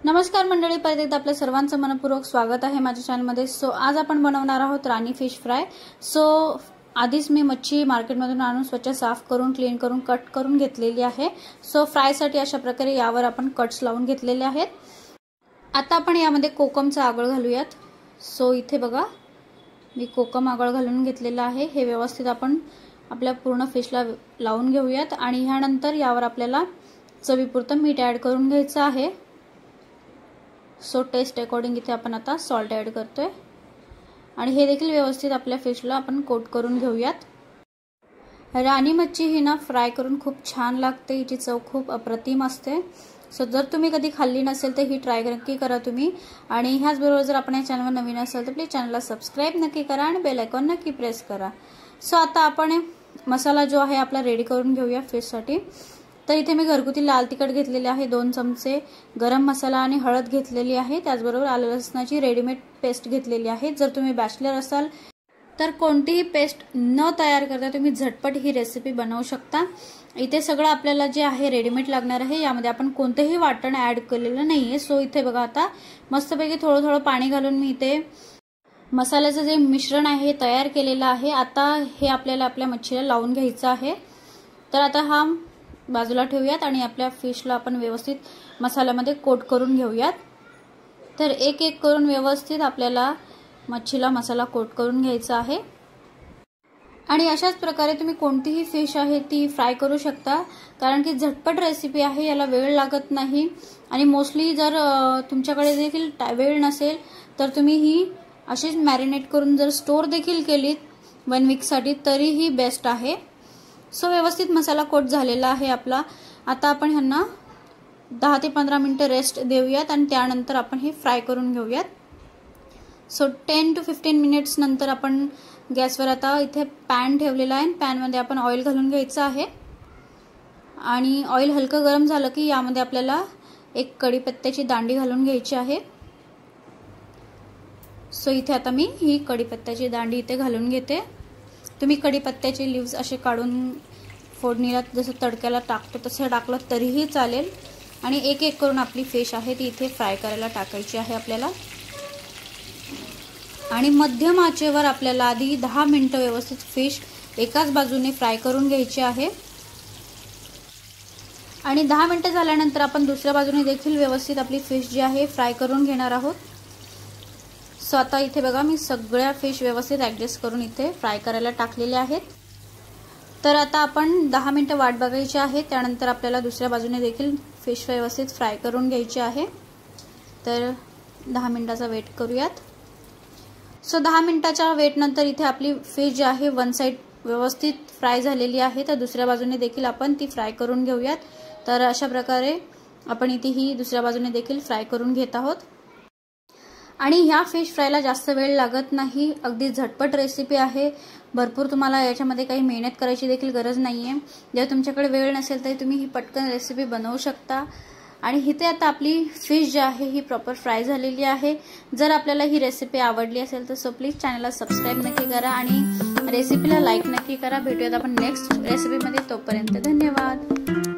नमस्कार मंडळी, परत एकदा आपल्या सर्वांचं मनपूर्वक स्वागत आहे माझ्या चॅनलमध्ये। सो आज आपण बनवणार आहोत राणी फिश फ्राय। सो आधीच मी मच्छी मार्केटमधून आणून स्वच्छ साफ करून क्लीन करून कट करून घेतलेली आहे। सो फ्रायसाठी अशा प्रकारे यावर आपण कट्स लावून घेतलेले आहेत। आता आपण यामध्ये कोकमचा आगळ घालूयात। सो इथे बघा मी कोकम आगळ घालून घेतलेला आहे। हे व्यवस्थित आपण आपल्या पूर्ण फिशला लावून घेऊयात आणि ह्यानंतर यावर आपल्याला चवीपुरतं मीठ ऍड करून घ्यायचं आहे। सो टेस्ट अकॉर्डिंग इथे आपण आता सॉल्ट ऍड करतोय आणि हे देखील व्यवस्थित आपल्या फिशला आपण कोट करून घेऊयात। राणी मच्छी ही ना फ्राय करून खूप छान लागते, हिची चव खूप अप्रतिम असते। सो जर तुम्ही कधी खाल्ली नसेल तर ही ट्राय नक्की करा तुम्ही। आणि ह्याच बरोबर जर आपण या चॅनलवर नवीन असाल तर प्लीज चॅनलला सबस्क्राइब नक्की करा आणि बेल आयकॉन नक्की प्रेस करा। सो आता आपण मसाला जो आहे आपला रेडी करून घेऊया फिशसाठी। तर इथे मी घरगुती लाल तिखट घेतलेले आहे 2 चमचे, गरम मसाला आणि हळद घेतलेली आहे, त्याचबरोबर आलं लसणाची रेडीमेड पेस्ट घेतलेली आहे। जर तुम्ही बॅचलर असाल तर कोणतीही पेस्ट न तयार करता तुम्ही झटपट ही रेसिपी बनवू शकता। इथे सगळं आपल्याला जे आहे रेडीमेड लागणार आहे, यामध्ये आपण कोणतेही वाटण ऍड केलेलं नाहीये। सो इथे बघा आता मस्तपैकी थोडं थोडं पाणी घालून मी इथे मसाल्याचं जे मिश्रण आहे तयार केलेलं आहे। आता हे आपल्याला आपल्या मच्छीला लावून घ्यायचं आहे। तर आता हा बाजूला ठेवूयात आणि आपल्या फिशला आपण व्यवस्थित मसाल्यामध्ये कोट करून घेऊयात। तर एक एक करून व्यवस्थित आपल्याला मच्छीला मसाला कोट करून घ्यायचा आहे। आणि अशाच प्रकारे तुम्ही कोणतीही फिश आहे ती फ्राय करू शकता, कारण की झटपट रेसिपी आहे, याला वेळ लागत नाही। आणि मोस्टली जर तुमच्याकडे देखील वेळ नसेल तर तुम्ही ही अशीच मॅरिनेट करून जर स्टोर देखील केलीत 1 वीकसाठी तरीही बेस्ट आहे। सो व्यवस्थित मसाला कोट झालेला आहे आपला। आता आपण ह्यांना 10 ते 15 मिनिटं रेस्ट देऊयात आणि त्यानंतर आपण हे फ्राय करून घेऊयात। सो 10 to 15 मिनिट्स नंतर आपण गॅसवर आता इथे पॅन ठेवलेला आहे। पॅनमध्ये आपण ऑइल घालून घ्यायचं आहे आणि ऑइल हलकं गरम झालं की यामध्ये आपल्याला एक कढीपत्त्याची दांडी घालून घ्यायची आहे। सो इथे आता मी ही कढीपत्त्याची दांडी इथे घालून घेते। तुम्ही कढीपत्त्याचे लीव्स असे काढून फोडणीला जसं तडक्याला टाकतो तसं टाकलं तरीही चालेल। आणि एक एक करून आपली फिश आहे ती इथे फ्राय करायला टाकायची आहे आपल्याला। आणि मध्यम आचेवर आपल्याला आधी 10 मिनिटं व्यवस्थित फिश एकाच बाजूने फ्राय करून घ्यायची आहे। आणि 10 मिनिटं झाल्यानंतर आपण दुसऱ्या बाजूने देखील व्यवस्थित आपली फिश जी आहे फ्राय करून घेणार आहोत। सो आता इथे बघा मी सगळ्या फिश व्यवस्थित ऍडजस्ट करून इथे फ्राय करायला टाकलेल्या आहेत। तर आता आपण 10 मिनिटं वाट बघायची आहे, त्यानंतर आपल्याला दुसऱ्या बाजूने देखील फिश व्यवस्थित फ्राय करून घ्यायची आहे। तर 10 मिनिटाचा वेट करूयात। सो 10 मिनिटाच्या वेट नंतर इथे आपली फिश जी आहे 1 साइड व्यवस्थित फ्राय झालेली आहे, तर दुसऱ्या बाजूने देखील आपण ती फ्राय करून घेऊयात। तर अशा प्रकारे आपण इथे ही दुसऱ्या बाजूने देखील फ्राय करून घेत आहोत। आणि ह्या फिश फ्रायला जास्त वेळ लागत नाही, अगदी झटपट रेसिपी आहे। भरपूर तुम्हाला याच्यामध्ये काही मेहनत करायची देखील गरज नाहीये। जर तुमच्याकडे वेळ नसेल तर तुम्ही ही पटकन रेसिपी बनवू शकता। आणि इथे आता आपली फिश जी आहे ही प्रॉपर फ्राय झालेली आहे। जर आपल्याला ही रेसिपी आवडली असेल तर सो प्लीज चॅनलला सबस्क्राइब नक्की करा आणि रेसिपीला लाईक नक्की करा। भेटूयात आपण नेक्स्ट रेसिपीमध्ये, तोपर्यंत धन्यवाद।